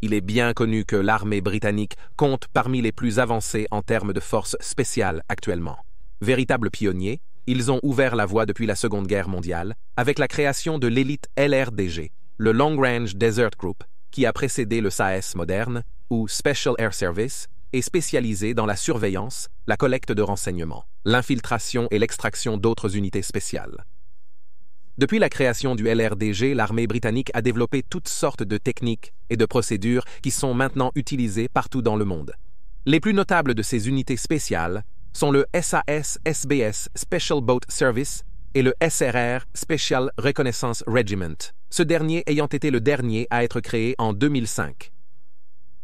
Il est bien connu que l'armée britannique compte parmi les plus avancées en termes de forces spéciales actuellement. Véritables pionniers, ils ont ouvert la voie depuis la Seconde Guerre mondiale avec la création de l'élite LRDG, le Long Range Desert Group, qui a précédé le SAS moderne, ou Special Air Service, est spécialisé dans la surveillance, la collecte de renseignements, l'infiltration et l'extraction d'autres unités spéciales. Depuis la création du LRDG, l'armée britannique a développé toutes sortes de techniques et de procédures qui sont maintenant utilisées partout dans le monde. Les plus notables de ces unités spéciales sont le SAS-SBS Special Boat Service et le SRR Special Reconnaissance Regiment, ce dernier ayant été le dernier à être créé en 2005.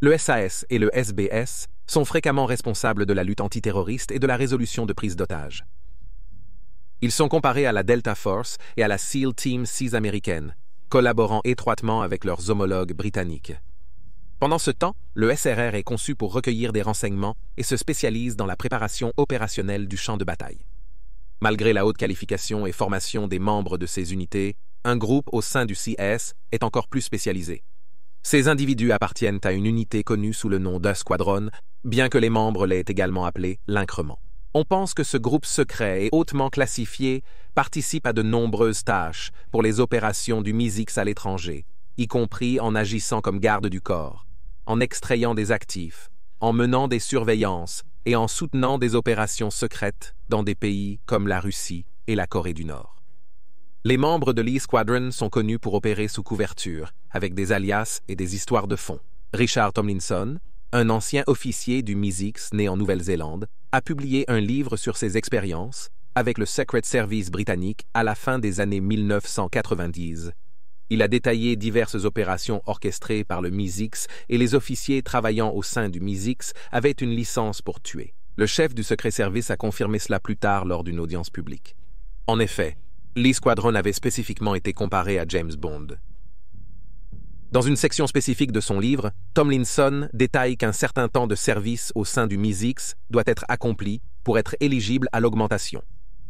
Le SAS et le SBS sont fréquemment responsables de la lutte antiterroriste et de la résolution de prises d'otages. Ils sont comparés à la Delta Force et à la SEAL Team 6 américaine, collaborant étroitement avec leurs homologues britanniques. Pendant ce temps, le SRR est conçu pour recueillir des renseignements et se spécialise dans la préparation opérationnelle du champ de bataille. Malgré la haute qualification et formation des membres de ces unités, un groupe au sein du CS est encore plus spécialisé. Ces individus appartiennent à une unité connue sous le nom d'un squadron, bien que les membres l'aient également appelé l'increment. On pense que ce groupe secret et hautement classifié participe à de nombreuses tâches pour les opérations du MI6 à l'étranger, y compris en agissant comme garde du corps, en extrayant des actifs, en menant des surveillances et en soutenant des opérations secrètes dans des pays comme la Russie et la Corée du Nord. Les membres de l'E Squadron sont connus pour opérer sous couverture, avec des alias et des histoires de fond. Richard Tomlinson, un ancien officier du MI6 né en Nouvelle-Zélande, a publié un livre sur ses expériences avec le Secret Service britannique à la fin des années 1990. Il a détaillé diverses opérations orchestrées par le MI6 et les officiers travaillant au sein du MI6 avaient une licence pour tuer. Le chef du Secret Service a confirmé cela plus tard lors d'une audience publique. En effet, l'E Squadron avait spécifiquement été comparé à James Bond. Dans une section spécifique de son livre, Tomlinson détaille qu'un certain temps de service au sein du MI6 doit être accompli pour être éligible à l'augmentation.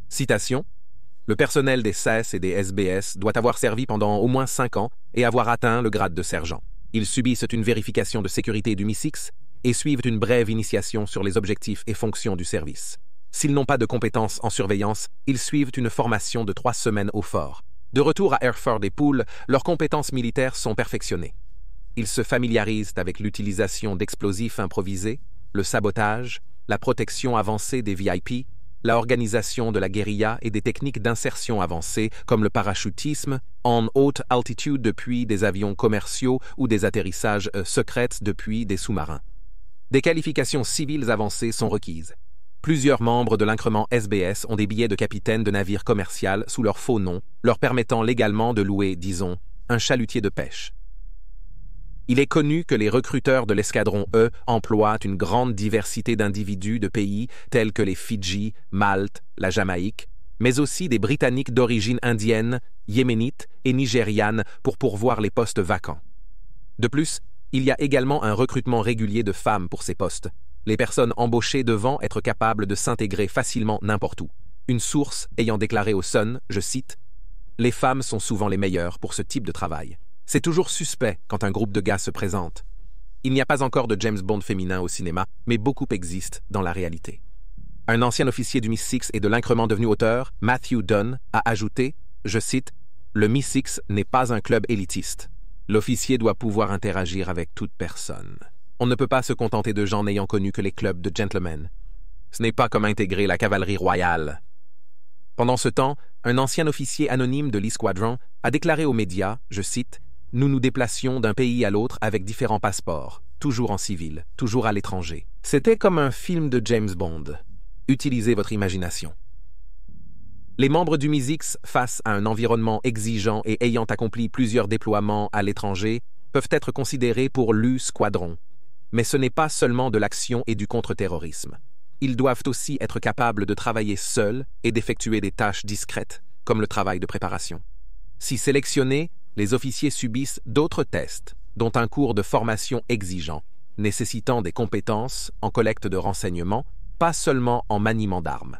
Citation: « Le personnel des SAS et des SBS doit avoir servi pendant au moins 5 ans et avoir atteint le grade de sergent. Ils subissent une vérification de sécurité du MI6 et suivent une brève initiation sur les objectifs et fonctions du service. S'ils n'ont pas de compétences en surveillance, ils suivent une formation de 3 semaines au fort. De retour à Hereford et Poole, leurs compétences militaires sont perfectionnées. Ils se familiarisent avec l'utilisation d'explosifs improvisés, le sabotage, la protection avancée des VIP, la organisation de la guérilla et des techniques d'insertion avancées comme le parachutisme en haute altitude depuis des avions commerciaux ou des atterrissages secrets depuis des sous-marins. Des qualifications civiles avancées sont requises. Plusieurs membres de l'increment SBS ont des billets de capitaine de navire commercial sous leur faux nom, leur permettant légalement de louer, disons, un chalutier de pêche. Il est connu que les recruteurs de l'escadron E emploient une grande diversité d'individus de pays tels que les Fidji, Malte, la Jamaïque, mais aussi des Britanniques d'origine indienne, yéménite et nigériane pour pourvoir les postes vacants. De plus, il y a également un recrutement régulier de femmes pour ces postes, les personnes embauchées devant être capables de s'intégrer facilement n'importe où. Une source ayant déclaré au Sun, je cite, « Les femmes sont souvent les meilleures pour ce type de travail. C'est toujours suspect quand un groupe de gars se présente. Il n'y a pas encore de James Bond féminin au cinéma, mais beaucoup existent dans la réalité. » Un ancien officier du MI6 et de l'increment devenu auteur, Matthew Dunn, a ajouté, je cite, « Le MI6 n'est pas un club élitiste. L'officier doit pouvoir interagir avec toute personne. On ne peut pas se contenter de gens n'ayant connu que les clubs de gentlemen. Ce n'est pas comme intégrer la cavalerie royale. » Pendant ce temps, un ancien officier anonyme de l'E Squadron a déclaré aux médias, je cite, « Nous nous déplacions d'un pays à l'autre avec différents passeports, toujours en civil, toujours à l'étranger. C'était comme un film de James Bond. Utilisez votre imagination. » Les membres du MI6, face à un environnement exigeant et ayant accompli plusieurs déploiements à l'étranger, peuvent être considérés pour l'E Squadron. Mais ce n'est pas seulement de l'action et du contre-terrorisme. Ils doivent aussi être capables de travailler seuls et d'effectuer des tâches discrètes, comme le travail de préparation. Si sélectionnés, les officiers subissent d'autres tests, dont un cours de formation exigeant, nécessitant des compétences en collecte de renseignements, pas seulement en maniement d'armes.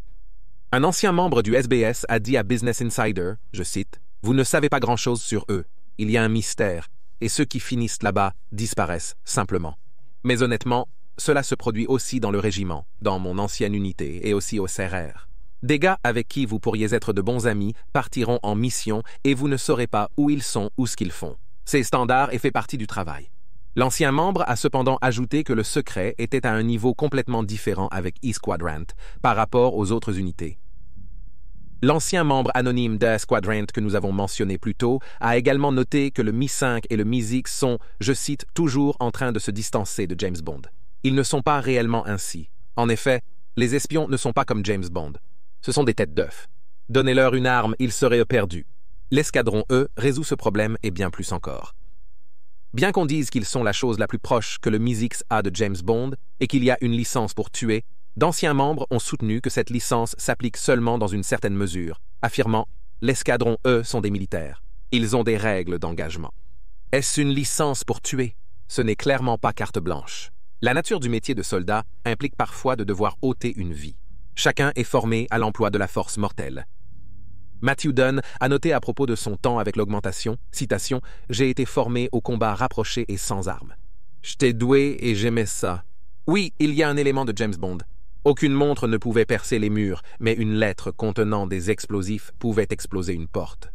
Un ancien membre du SBS a dit à Business Insider, je cite, « Vous ne savez pas grand-chose sur eux. Il y a un mystère. et ceux qui finissent là-bas disparaissent simplement. Mais honnêtement, cela se produit aussi dans le régiment, dans mon ancienne unité et aussi au CRR. Des gars avec qui vous pourriez être de bons amis partiront en mission et vous ne saurez pas où ils sont ou ce qu'ils font. C'est standard et fait partie du travail. L'ancien membre a cependant ajouté que le secret était à un niveau complètement différent avec E-Squadrant par rapport aux autres unités. L'ancien membre anonyme de Squadrant que nous avons mentionné plus tôt a également noté que le Mi-5 et le Mi-6 sont, je cite, toujours en train de se distancer de James Bond. Ils ne sont pas réellement ainsi. En effet, les espions ne sont pas comme James Bond. Ce sont des têtes d'œuf. Donnez-leur une arme, ils seraient perdus. L'escadron E résout ce problème et bien plus encore. Bien qu'on dise qu'ils sont la chose la plus proche que le Mi-6 a de James Bond et qu'il y a une licence pour tuer, d'anciens membres ont soutenu que cette licence s'applique seulement dans une certaine mesure, affirmant « l'escadron E sont des militaires. Ils ont des règles d'engagement. » Est-ce une licence pour tuer? Ce n'est clairement pas carte blanche. La nature du métier de soldat implique parfois de devoir ôter une vie. Chacun est formé à l'emploi de la force mortelle. Matthew Dunn a noté à propos de son temps avec l'augmentation, citation, « J'ai été formé au combat rapproché et sans armes. J'étais doué et j'aimais ça. » Oui, il y a un élément de James Bond. Aucune montre ne pouvait percer les murs, mais une lettre contenant des explosifs pouvait exploser une porte.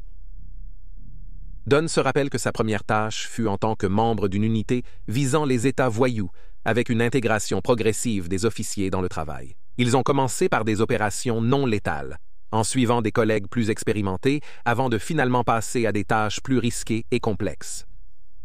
Dunn se rappelle que sa première tâche fut en tant que membre d'une unité visant les États voyous, avec une intégration progressive des officiers dans le travail. Ils ont commencé par des opérations non létales, en suivant des collègues plus expérimentés, avant de finalement passer à des tâches plus risquées et complexes.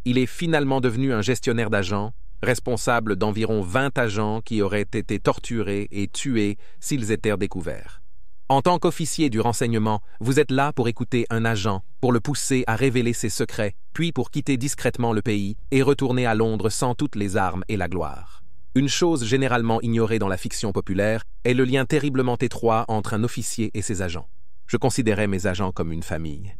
Il est finalement devenu un gestionnaire d'agents, responsable d'environ 20 agents qui auraient été torturés et tués s'ils étaient découverts. En tant qu'officier du renseignement, vous êtes là pour écouter un agent, pour le pousser à révéler ses secrets, puis pour quitter discrètement le pays et retourner à Londres sans toutes les armes et la gloire. Une chose généralement ignorée dans la fiction populaire est le lien terriblement étroit entre un officier et ses agents. Je considérais mes agents comme une famille.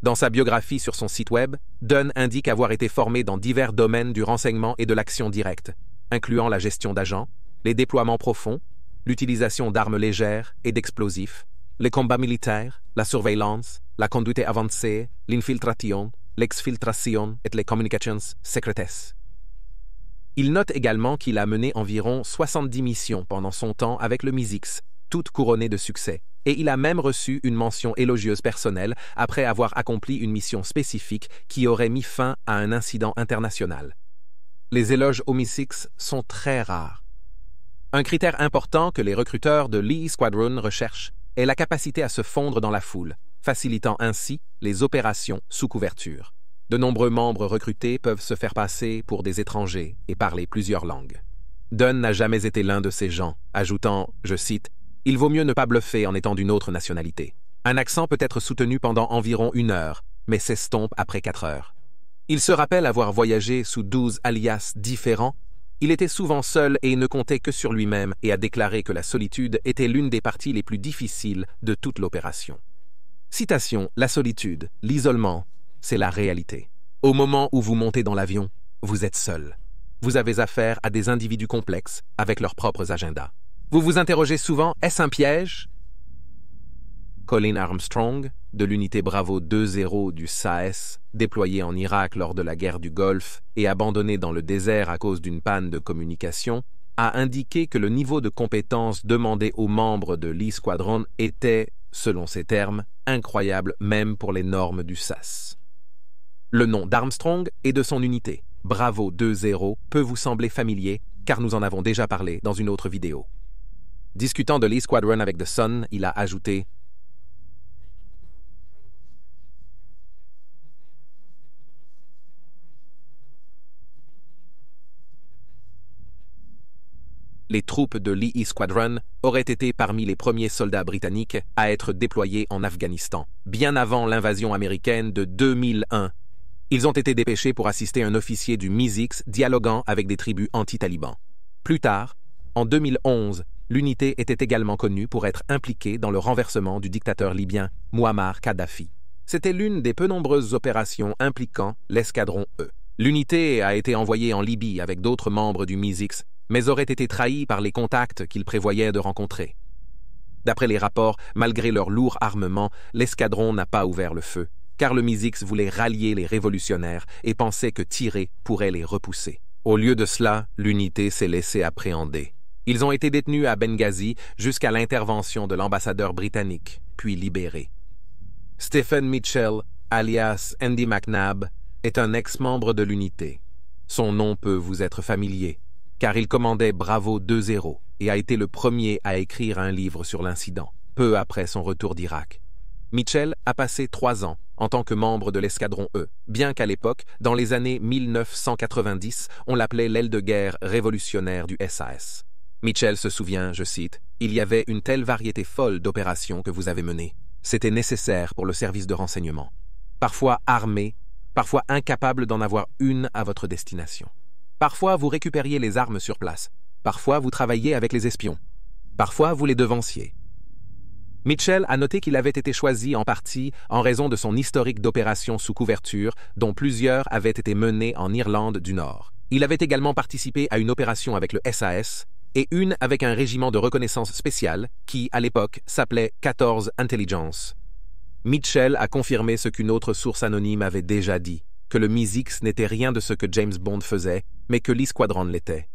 Dans sa biographie sur son site web, Dunn indique avoir été formé dans divers domaines du renseignement et de l'action directe, incluant la gestion d'agents, les déploiements profonds, l'utilisation d'armes légères et d'explosifs, les combats militaires, la surveillance, la conduite avancée, l'infiltration, l'exfiltration et les communications secretes. Il note également qu'il a mené environ 70 missions pendant son temps avec le Mi-6, toutes couronnées de succès, et il a même reçu une mention élogieuse personnelle après avoir accompli une mission spécifique qui aurait mis fin à un incident international. Les éloges au Mi-6 sont très rares. Un critère important que les recruteurs de Lee Squadron recherchent est la capacité à se fondre dans la foule, facilitant ainsi les opérations sous couverture. De nombreux membres recrutés peuvent se faire passer pour des étrangers et parler plusieurs langues. Dunn n'a jamais été l'un de ces gens, ajoutant, je cite, « Il vaut mieux ne pas bluffer en étant d'une autre nationalité. Un accent peut être soutenu pendant environ 1 heure, mais s'estompe après 4 heures. » Il se rappelle avoir voyagé sous 12 alias différents. Il était souvent seul et ne comptait que sur lui-même et a déclaré que la solitude était l'une des parties les plus difficiles de toute l'opération. Citation, « La solitude, l'isolement, c'est la réalité. Au moment où vous montez dans l'avion, vous êtes seul. Vous avez affaire à des individus complexes avec leurs propres agendas. Vous vous interrogez souvent, est-ce un piège? Colin Armstrong, de l'unité Bravo 2-0 du SAS, déployé en Irak lors de la guerre du Golfe et abandonné dans le désert à cause d'une panne de communication, a indiqué que le niveau de compétence demandé aux membres de Lee Squadron était, selon ses termes, incroyable même pour les normes du SAS. Le nom d'Armstrong et de son unité, Bravo 2-0, peut vous sembler familier car nous en avons déjà parlé dans une autre vidéo. Discutant de Lee Squadron avec The Sun, il a ajouté « Les troupes de Lee Squadron auraient été parmi les premiers soldats britanniques à être déployés en Afghanistan, bien avant l'invasion américaine de 2001. Ils ont été dépêchés pour assister un officier du Mi-6 dialoguant avec des tribus anti-talibans. Plus tard, en 2011, l'unité était également connue pour être impliquée dans le renversement du dictateur libyen Mouammar Kadhafi. C'était l'une des peu nombreuses opérations impliquant l'escadron E. L'unité a été envoyée en Libye avec d'autres membres du Mi-6, mais aurait été trahie par les contacts qu'ils prévoyaient de rencontrer. D'après les rapports, malgré leur lourd armement, l'escadron n'a pas ouvert le feu, car le MI6 voulait rallier les révolutionnaires et pensait que tirer pourrait les repousser. Au lieu de cela, l'unité s'est laissée appréhender. Ils ont été détenus à Benghazi jusqu'à l'intervention de l'ambassadeur britannique, puis libérés. Stephen Mitchell, alias Andy McNabb, est un ex-membre de l'unité. Son nom peut vous être familier, car il commandait Bravo 2-0 et a été le premier à écrire un livre sur l'incident, peu après son retour d'Irak. Mitchell a passé 3 ans en tant que membre de l'escadron E, bien qu'à l'époque, dans les années 1990, on l'appelait l'aile de guerre révolutionnaire du SAS. Mitchell se souvient, je cite, « Il y avait une telle variété folle d'opérations que vous avez menées. C'était nécessaire pour le service de renseignement. Parfois armé, parfois incapable d'en avoir une à votre destination. Parfois vous récupériez les armes sur place. Parfois vous travailliez avec les espions. Parfois vous les devanciez. » Mitchell a noté qu'il avait été choisi en partie en raison de son historique d'opérations sous couverture, dont plusieurs avaient été menées en Irlande du Nord. Il avait également participé à une opération avec le SAS et une avec un régiment de reconnaissance spéciale qui, à l'époque, s'appelait 14 Intelligence. Mitchell a confirmé ce qu'une autre source anonyme avait déjà dit, que le MI6 n'était rien de ce que James Bond faisait, mais que l'E-Squadron l'était.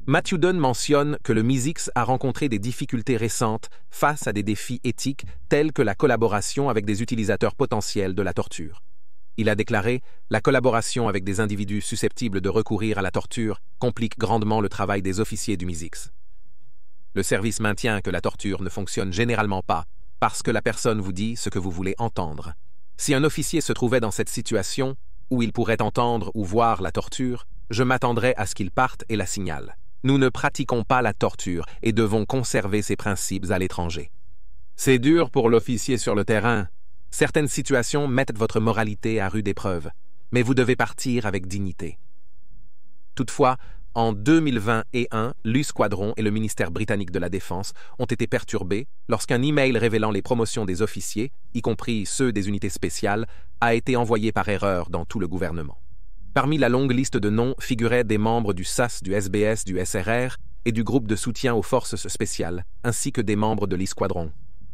Matthew Dunn mentionne que le MI6 a rencontré des difficultés récentes face à des défis éthiques tels que la collaboration avec des utilisateurs potentiels de la torture. Il a déclaré « La collaboration avec des individus susceptibles de recourir à la torture complique grandement le travail des officiers du MI6. Le service maintient que la torture ne fonctionne généralement pas parce que la personne vous dit ce que vous voulez entendre. Si un officier se trouvait dans cette situation, où il pourrait entendre ou voir la torture, je m'attendrais à ce qu'il parte et la signale. Nous ne pratiquons pas la torture et devons conserver ces principes à l'étranger. C'est dur pour l'officier sur le terrain. Certaines situations mettent votre moralité à rude épreuve, mais vous devez partir avec dignité. » Toutefois, en 2021, l'E-Squadron et le ministère britannique de la Défense ont été perturbés lorsqu'un email révélant les promotions des officiers, y compris ceux des unités spéciales, a été envoyé par erreur dans tout le gouvernement. Parmi la longue liste de noms figuraient des membres du SAS, du SBS, du SRR et du groupe de soutien aux forces spéciales, ainsi que des membres de l'E-Squadron.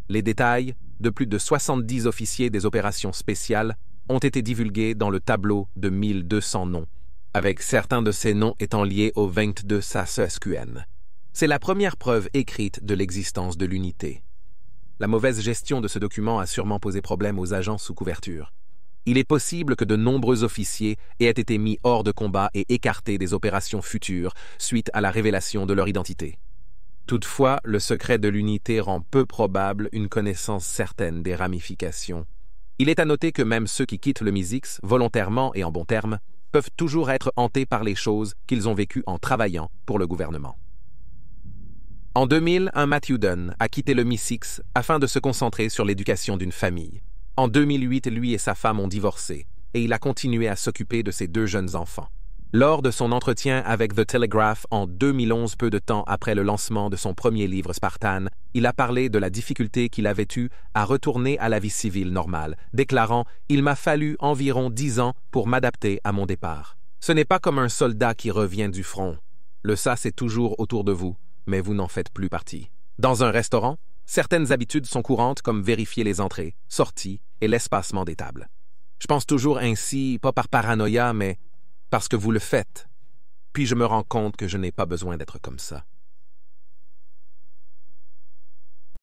Les détails de plus de 70 officiers des opérations spéciales ont été divulgués dans le tableau de 1200 noms, avec certains de ces noms étant liés au 22 SAS-SQN. C'est la première preuve écrite de l'existence de l'unité. La mauvaise gestion de ce document a sûrement posé problème aux agents sous couverture. Il est possible que de nombreux officiers aient été mis hors de combat et écartés des opérations futures suite à la révélation de leur identité. Toutefois, le secret de l'unité rend peu probable une connaissance certaine des ramifications. Il est à noter que même ceux qui quittent le MI6, volontairement et en bons termes, peuvent toujours être hantés par les choses qu'ils ont vécues en travaillant pour le gouvernement. En 2000, un Matthew Dunn a quitté le MI6 afin de se concentrer sur l'éducation d'une famille. En 2008, lui et sa femme ont divorcé et il a continué à s'occuper de ses 2 jeunes enfants. Lors de son entretien avec The Telegraph en 2011, peu de temps après le lancement de son premier livre Spartan, il a parlé de la difficulté qu'il avait eue à retourner à la vie civile normale, déclarant « Il m'a fallu environ 10 ans pour m'adapter à mon départ. Ce n'est pas comme un soldat qui revient du front. Le SAS est toujours autour de vous, mais vous n'en faites plus partie. Dans un restaurant, certaines habitudes sont courantes comme vérifier les entrées, sorties et l'espacement des tables. Je pense toujours ainsi, pas par paranoïa, mais parce que vous le faites. Puis je me rends compte que je n'ai pas besoin d'être comme ça.